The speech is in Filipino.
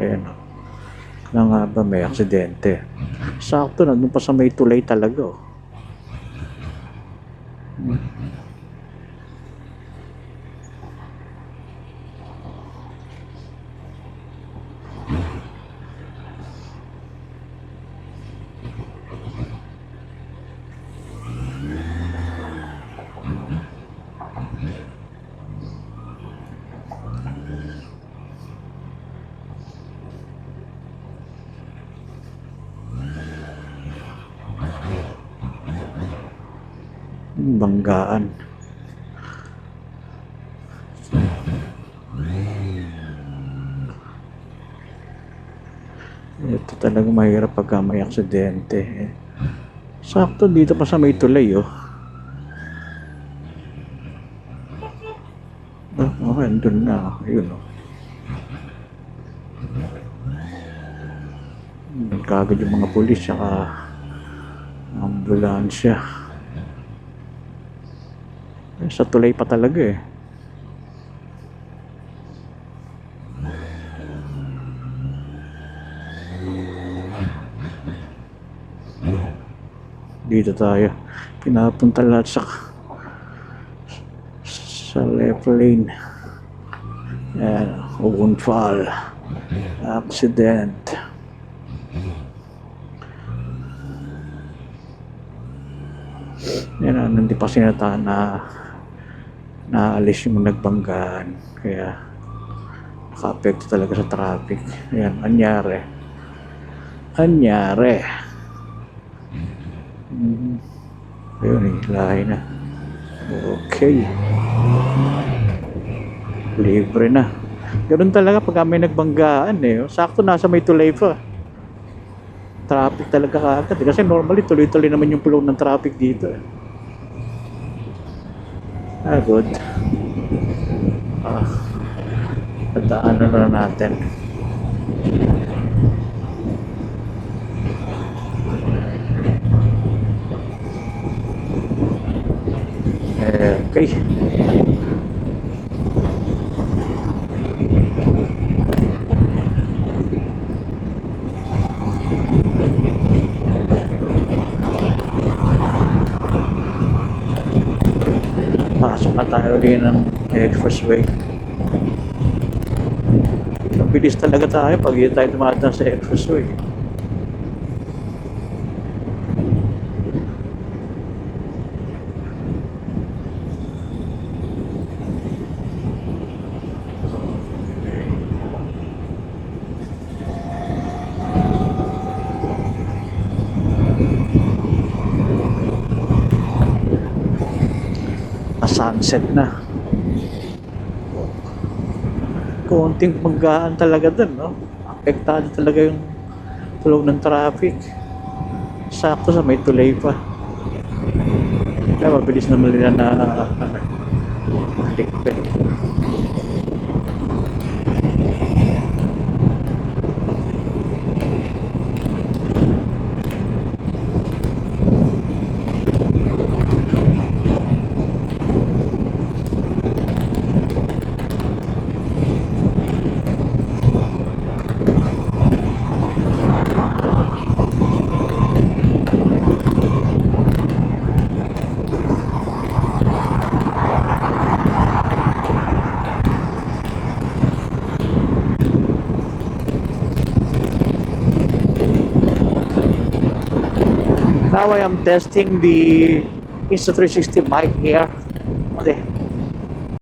Ayan. Na nga ba may aksidente. Sakto na, doon pa sa may tulay talaga. Banggaan. Ito talaga mahirap pagka may aksidente. Sakto dito pa sa may tulay, oh. Okay, andun na. Ayun, oh. Kagad yung mga pulis saka ambulansya. Sa tulay pa talaga, eh. Dito tayo. Pinapunta lahat sa left lane. Yan. Unfall. Accident. Yan, hindi pa sinataan na naalis yung nagbanggaan, kaya naka-apekto talaga sa traffic. Ayan, anyari. Ayun, lahi na. Okay, libre na. Ganun talaga pag may nagbanggaan, eh. Sakto nasa may tulay pa, traffic talaga kagad, kasi normally tuloy-tuloy naman yung flow ng traffic dito, eh. Good. Padaanan na natin. Okay. Pasok na tayo din ng expressway. Mabilis talaga tayo pag hindi tayo dumadaan sa expressway. Sunset na. Konting paggaan talaga dun, no? Apektado talaga yung flow ng traffic. Sakto sa may tulay pa. Kaya mabilis naman nila na likpit. Now I am testing the Insta360 mic here. Okay.